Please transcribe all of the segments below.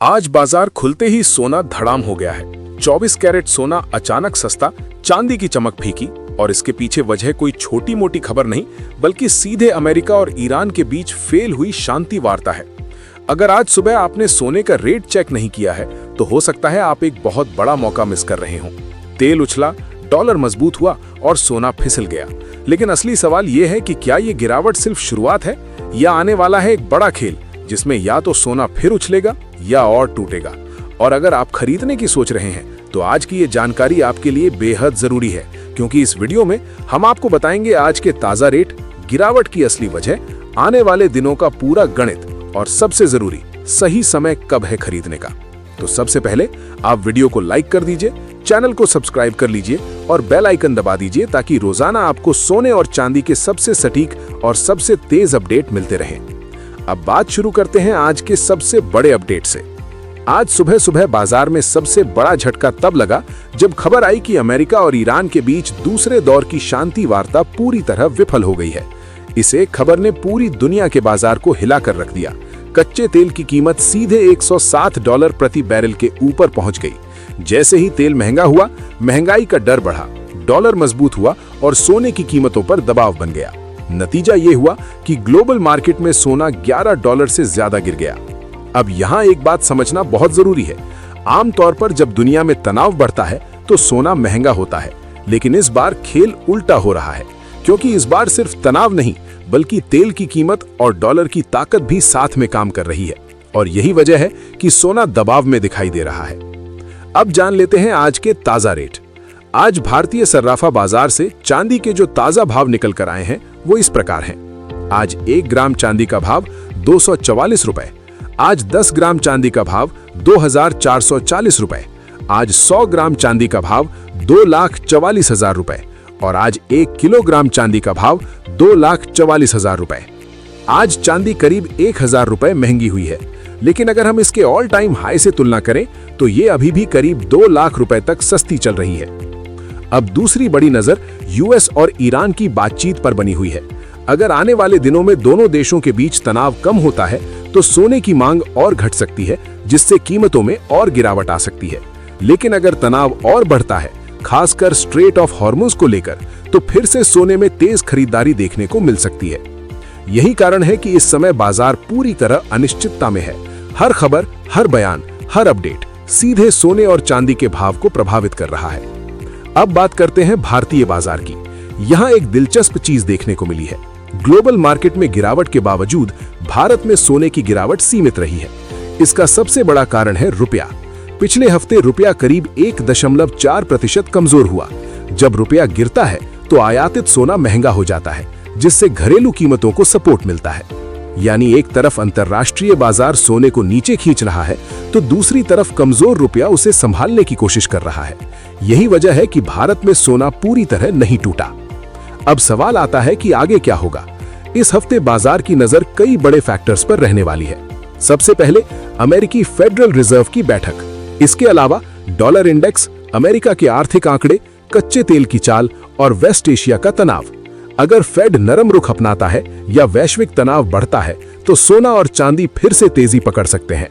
आज बाजार खुलते ही सोना धड़ाम हो गया है। 24 कैरेट सोना अचानक सस्ता, चांदी की चमक फीकी, और इसके पीछे वजह कोई छोटी मोटी खबर नहीं बल्कि सीधे अमेरिका और ईरान के बीच फेल हुई शांति वार्ता है। अगर आज सुबह आपने सोने का रेट चेक नहीं किया है तो हो सकता है आप एक बहुत बड़ा मौका मिस कर रहे हों। तेल उछला, डॉलर मजबूत हुआ और सोना फिसल गया। लेकिन असली सवाल यह है कि क्या ये गिरावट सिर्फ शुरुआत है या आने वाला है एक बड़ा खेल जिसमें या तो सोना फिर उछलेगा या और टूटेगा। और अगर आप खरीदने की सोच रहे हैं तो आज की ये जानकारी आपके लिए बेहद जरूरी है, क्योंकि इस वीडियो में हम आपको बताएंगे आज के ताजा रेट, गिरावट की असली वजह, आने वाले दिनों का पूरा गणित और सबसे जरूरी सही समय कब है खरीदने का। तो सबसे पहले आप वीडियो को लाइक कर दीजिए, चैनल को सब्सक्राइब कर लीजिए और बेल आइकन दबा दीजिए ताकि रोजाना आपको सोने और चांदी के सबसे सटीक और सबसे तेज अपडेट मिलते रहें। अब बात शुरू करते हैं आज के सबसे बड़े अपडेट से। आज सुबह सुबह बाजार में सबसे बड़ा झटका तब लगा जब खबर आई कि अमेरिका और ईरान के बीच दूसरे दौर की शांति वार्ता पूरी तरह विफल हो गई है। इसे खबर ने पूरी दुनिया के बाजार को हिला कर रख दिया। कच्चे तेल की कीमत सीधे $160 प्रति बैरल के ऊपर पहुंच गई। जैसे ही तेल महंगा हुआ, महंगाई का डर बढ़ा, डॉलर मजबूत हुआ और सोने की कीमतों पर दबाव बन गया। नतीजा ये हुआ कि ग्लोबल मार्केट में सोना $11 से ज्यादा गिर गया। अब यहाँ एक बात समझना बहुत जरूरी है। आमतौर पर जब दुनिया में तनाव बढ़ता है तो सोना महंगा होता है, लेकिन इस बार खेल उल्टा हो रहा है, क्योंकि इस बार सिर्फ तनाव नहीं बल्कि तेल की कीमत और डॉलर की ताकत भी साथ में काम कर रही है। और यही वजह है कि सोना दबाव में दिखाई दे रहा है। अब जान लेते हैं आज के ताजा रेट। आज भारतीय सर्राफा बाजार से चांदी के जो ताजा भाव निकल कर आए हैं वो इस प्रकार हैं। आज 1 ग्राम चांदी का भाव 244 रुपए। आज 10 ग्राम चांदी का भाव 2440 रुपए। आज 100 ग्राम चांदी का भाव 2,44,000 रुपए और आज 1 किलोग्राम चांदी का भाव 2,44,000 रुपए। आज चांदी करीब 1,000 रुपए महंगी हुई है, लेकिन अगर हम इसके ऑल टाइम हाई से तुलना करें तो ये अभी भी करीब 2 लाख रुपए तक सस्ती चल रही है। अब दूसरी बड़ी नजर यूएस और ईरान की बातचीत पर बनी हुई है। अगर आने वाले दिनों में दोनों देशों के बीच तनाव कम होता है तो सोने की मांग और घट सकती है, जिससे कीमतों में और गिरावट आ सकती है। लेकिन अगर तनाव और बढ़ता है, खासकर स्ट्रेट ऑफ हॉर्मुज को लेकर, तो फिर से सोने में तेज खरीदारी देखने को मिल सकती है। यही कारण है कि इस समय बाजार पूरी तरह अनिश्चितता में है। हर खबर, हर बयान, हर अपडेट सीधे सोने और चांदी के भाव को प्रभावित कर रहा है। अब बात करते हैं भारतीय बाजार की। यहाँ एक दिलचस्प चीज देखने को मिली है। ग्लोबल मार्केट में गिरावट के बावजूद भारत में सोने की गिरावट सीमित रही है। इसका सबसे बड़ा कारण है रुपया। पिछले हफ्ते रुपया करीब 1.4% कमजोर हुआ। जब रुपया गिरता है तो आयातित सोना महंगा हो जाता है, जिससे घरेलू कीमतों को सपोर्ट मिलता है। यानी एक तरफ अंतर्राष्ट्रीय बाजार सोने को नीचे खींच रहा है तो दूसरी तरफ कमजोर रुपया उसे संभालने की कोशिश कर रहा है। यही वजह है कि भारत में सोना पूरी तरह नहीं टूटा। अब सवाल आता है कि आगे क्या होगा। इस हफ्ते बाजार की नजर कई बड़े फैक्टर्स पर रहने वाली है। सबसे पहले अमेरिकी फेडरल रिजर्व की बैठक। इसके अलावा डॉलर इंडेक्स, अमेरिका के आर्थिक आंकड़े, कच्चे तेल की चाल और वेस्ट एशिया का तनाव। अगर फेड नरम रुख अपनाता है या वैश्विक तनाव बढ़ता है तो सोना और चांदी फिर से तेजी पकड़ सकते हैं।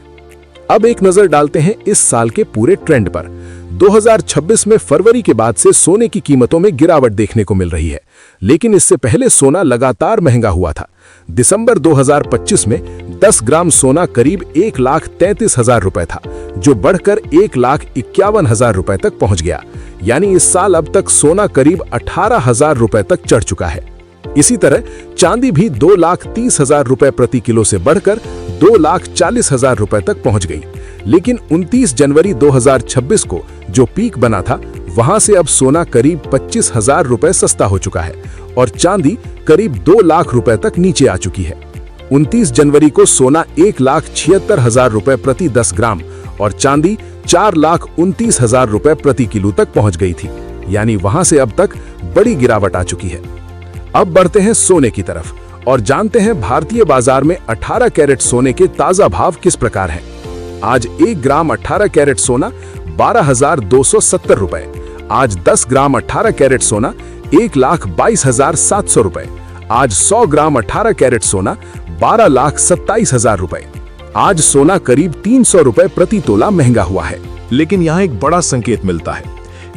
अब एक नजर डालते हैं इस साल के पूरे ट्रेंड पर। 2026 में फरवरी के बाद से सोने की कीमतों में गिरावट देखने को मिल रही है, लेकिन इससे पहले सोना लगातार महंगा हुआ था। दिसंबर 2025 में 10 ग्राम सोना करीब 1,33,000 रुपए था, जो बढ़कर 1,51,000 रुपए तक पहुंच गया। यानी इस साल अब तक सोना करीब 18,000 रुपए तक चढ़ चुका है। इसी तरह चांदी भी 2,30,000 रुपए प्रति किलो से बढ़कर 2,40,000 रुपए तक पहुंच गई। लेकिन 29 जनवरी 2026 को जो पीक बना था, वहां से अब सोना करीब 25,000 रुपए सस्ता हो चुका है और चांदी करीब 2 लाख रुपए तक नीचे आ चुकी है। 29 जनवरी को सोना 1,76,000 रुपए प्रति 10 ग्राम और चांदी 4,29,000 रुपए प्रति किलो तक पहुंच गई थी। यानी वहां से अब तक बड़ी गिरावट आ चुकी है। अब बढ़ते हैं सोने की तरफ और जानते हैं भारतीय बाजार में 18 कैरेट सोने के ताजा भाव किस प्रकार हैं। आज 1 ग्राम 18 कैरेट सोना 12,270 रुपए। आज 10 ग्राम 18 कैरेट सोना 1,22,700 रुपए। आज 100 ग्राम 18 कैरेट सोना 12,27,000 रुपए। आज सोना करीब 300 रुपए प्रति तोला महंगा हुआ है। लेकिन यहाँ एक बड़ा संकेत मिलता है।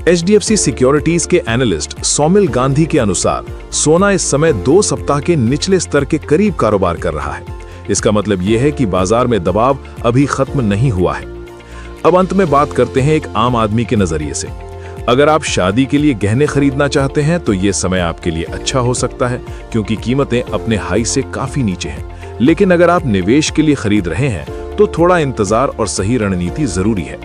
HDFC सिक्योरिटीज के एनालिस्ट सौमिल गांधी के अनुसार सोना इस समय 2 सप्ताह के निचले स्तर के करीब कारोबार कर रहा है। इसका मतलब यह है कि बाजार में दबाव अभी खत्म नहीं हुआ है। अब अंत में बात करते हैं एक आम आदमी के नजरिए से। अगर आप शादी के लिए गहने खरीदना चाहते हैं तो यह समय आपके लिए अच्छा हो सकता है, क्योंकि कीमतें अपने हाई से काफी नीचे हैं। लेकिन अगर आप निवेश के लिए खरीद रहे हैं तो थोड़ा इंतजार और सही रणनीति जरूरी है।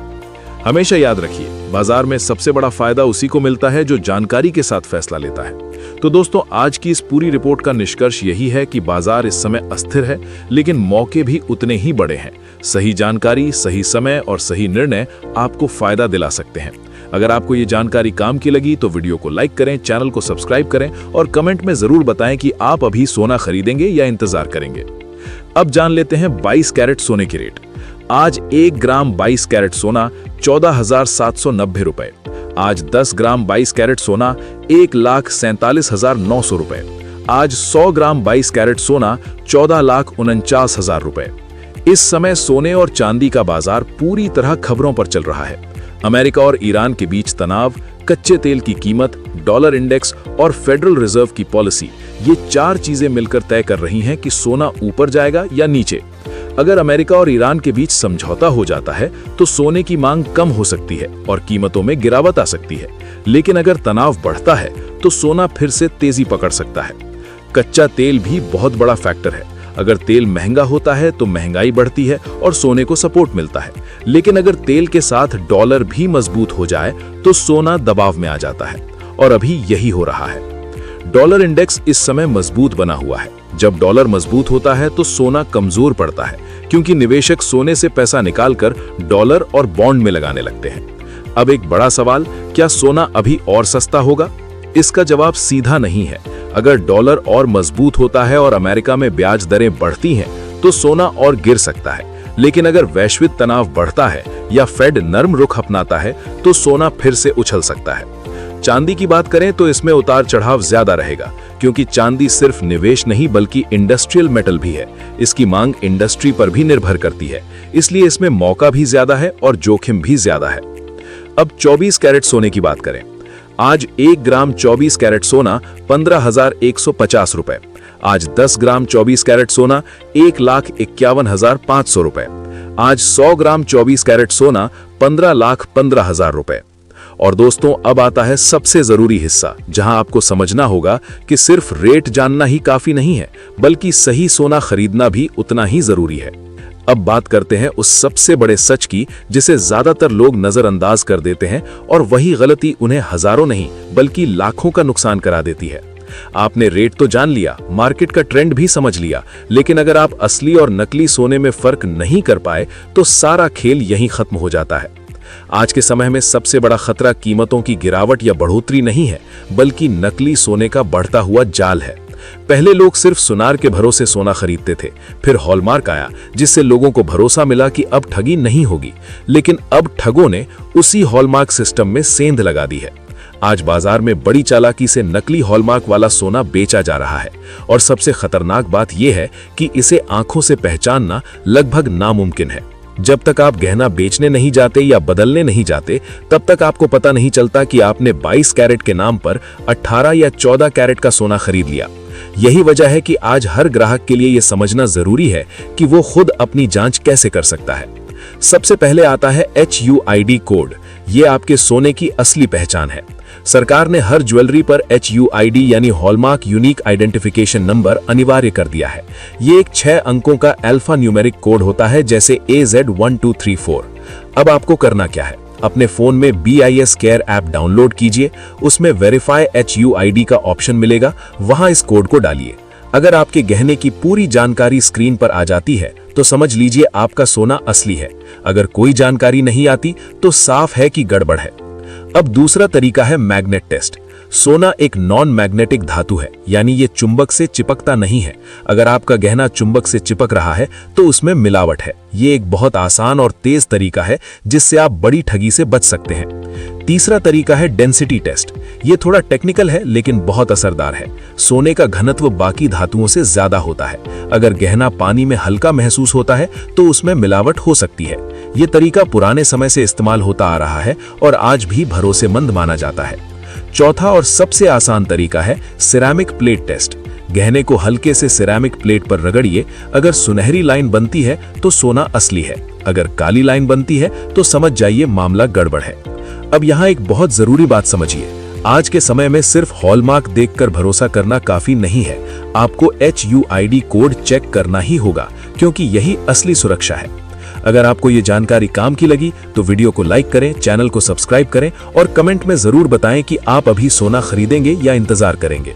हमेशा याद रखिए, बाजार में सबसे बड़ा फायदा उसी को मिलता है जो जानकारी के साथ फैसला लेता है। तो दोस्तों, आज की इस पूरी रिपोर्ट का निष्कर्ष यही है कि बाजार इस समय अस्थिर है, लेकिन मौके भी उतने ही बड़े हैं। सही जानकारी, सही समय और सही निर्णय आपको फायदा दिला सकते हैं। अगर आपको ये जानकारी काम की लगी तो वीडियो को लाइक करें, चैनल को सब्सक्राइब करें और कमेंट में जरूर बताएं कि आप अभी सोना खरीदेंगे या इंतजार करेंगे। अब जान लेते हैं 22 कैरेट सोने की रेट। आज 1 ग्राम 22 कैरेट सोना 14,790 रुपए। आज 10 ग्राम 22 कैरेट सोना 1,47,900 रुपए। आज 100 ग्राम 22 कैरेट सोना 14,49,000 रुपए। इस समय सोने और चांदी का बाजार पूरी तरह खबरों पर चल रहा है। अमेरिका और ईरान के बीच तनाव, कच्चे तेल की कीमत, डॉलर इंडेक्स और फेडरल रिजर्व की पॉलिसी, ये 4 चीजें मिलकर तय कर रही हैं कि सोना ऊपर जाएगा या नीचे। अगर अमेरिका और ईरान के बीच समझौता हो जाता है तो सोने की मांग कम हो सकती है और कीमतों में गिरावट आ सकती है। लेकिन अगर तनाव बढ़ता है तो सोना फिर से तेजी पकड़ सकता है। कच्चा तेल भी बहुत बड़ा फैक्टर है। अगर तेल महंगा होता है तो महंगाई बढ़ती है और सोने को सपोर्ट मिलता है। लेकिन अगर तेल के साथ डॉलर भी मजबूत हो जाए तो सोना दबाव में आ जाता है, और अभी यही हो रहा है। डॉलर इंडेक्स इस समय मजबूत बना हुआ है। जब डॉलर मजबूत होता है तो सोना कमजोर पड़ता है, क्योंकि निवेशक सोने से पैसा निकालकर डॉलर और बॉन्ड में लगाने लगते हैं। अब एक बड़ा सवाल, क्या सोना अभी और सस्ता होगा? इसका जवाब सीधा नहीं है। अगर डॉलर और मजबूत होता है और अमेरिका में ब्याज दरें बढ़ती हैं तो सोना और गिर सकता है। लेकिन अगर वैश्विक तनाव बढ़ता है या फेड नर्म रुख अपनाता है तो सोना फिर से उछल सकता है। चांदी की बात करें तो इसमें उतार चढ़ाव ज्यादा रहेगा, क्योंकि चांदी सिर्फ निवेश नहीं बल्कि इंडस्ट्रियल मेटल भी है। इसकी मांग इंडस्ट्री पर भी निर्भर करती है, इसलिए इसमें मौका भी ज्यादा है और जोखिम भी ज्यादा है। अब 24 कैरेट सोने की बात करें। आज 1 ग्राम 24 कैरेट सोना 15,150 रुपए। आज 10 ग्राम 24 कैरेट सोना 1,51,500 रुपए। आज 100 ग्राम 24 कैरेट सोना 15,15,000 रुपए। और दोस्तों, अब आता है सबसे जरूरी हिस्सा, जहां आपको समझना होगा कि सिर्फ रेट जानना ही काफी नहीं है, बल्कि सही सोना खरीदना भी उतना ही जरूरी है। अब बात करते हैं उस सबसे बड़े सच की जिसे ज्यादातर लोग नजरअंदाज कर देते हैं, और वही गलती उन्हें हजारों नहीं बल्कि लाखों का नुकसान करा देती है। आपने रेट तो जान लिया, मार्केट का ट्रेंड भी समझ लिया, लेकिन अगर आप असली और नकली सोने में फर्क नहीं कर पाए तो सारा खेल यहीं खत्म हो जाता है। आज के समय में सबसे बड़ा खतरा कीमतों की गिरावट या बढ़ोतरी नहीं है, बल्कि नकली सोने का बढ़ता हुआ जाल है। पहले लोग सिर्फ सुनार के भरोसे सोना खरीदते थे, फिर हॉलमार्क आया जिससे लोगों को भरोसा मिला कि अब ठगी नहीं होगी। लेकिन अब ठगों ने उसी हॉलमार्क सिस्टम में सेंध लगा दी है। आज बाजार में बड़ी चालाकी से नकली हॉलमार्क वाला सोना बेचा जा रहा है, और सबसे खतरनाक बात यह है कि इसे आंखों से पहचानना लगभग नामुमकिन है। जब तक आप गहना बेचने नहीं जाते या बदलने नहीं जाते, तब तक आपको पता नहीं चलता कि आपने 22 कैरेट के नाम पर 18 या 14 कैरेट का सोना खरीद लिया। यही वजह है कि आज हर ग्राहक के लिए यह समझना जरूरी है कि वो खुद अपनी जांच कैसे कर सकता है। सबसे पहले आता है HUID कोड। ये आपके सोने की असली पहचान है। सरकार ने हर ज्वेलरी पर HUID यानी हॉलमार्क यूनिक आइडेंटिफिकेशन नंबर अनिवार्य कर दिया है। ये एक 6 अंकों का अल्फा न्यूमेरिक कोड होता है, जैसे AZ1234। अब आपको करना क्या है, अपने फोन में BIS केयर ऐप डाउनलोड कीजिए। उसमें वेरीफाई HUID का ऑप्शन मिलेगा, वहां इस कोड को डालिए। अगर आपके गहने की पूरी जानकारी स्क्रीन पर आ जाती है तो समझ लीजिए आपका सोना असली है। अगर कोई जानकारी नहीं आती तो साफ है कि गड़बड़ है। अब दूसरा तरीका है मैग्नेट टेस्ट। सोना एक नॉन मैग्नेटिक धातु है, यानी ये चुंबक से चिपकता नहीं है। अगर आपका गहना चुंबक से चिपक रहा है तो उसमें मिलावट है। ये एक बहुत आसान और तेज तरीका है जिससे आप बड़ी ठगी से बच सकते हैं। तीसरा तरीका है डेंसिटी टेस्ट। ये थोड़ा टेक्निकल है लेकिन बहुत असरदार है। सोने का घनत्व बाकी धातुओं से ज्यादा होता है। अगर गहना पानी में हल्का महसूस होता है तो उसमें मिलावट हो सकती है। ये तरीका पुराने समय से इस्तेमाल होता आ रहा है और आज भी भरोसेमंद माना जाता है। चौथा और सबसे आसान तरीका है सिरेमिक प्लेट टेस्ट। गहने को हल्के से सिरेमिक प्लेट पर रगड़िए। अगर सुनहरी लाइन बनती है तो सोना असली है, अगर काली लाइन बनती है तो समझ जाइए मामला गड़बड़ है। अब यहाँ एक बहुत जरूरी बात समझिए, आज के समय में सिर्फ हॉलमार्क देखकर भरोसा करना काफी नहीं है। आपको HUID कोड चेक करना ही होगा, क्योंकि यही असली सुरक्षा है। अगर आपको ये जानकारी काम की लगी तो वीडियो को लाइक करें, चैनल को सब्सक्राइब करें और कमेंट में जरूर बताएं कि आप अभी सोना खरीदेंगे या इंतजार करेंगे।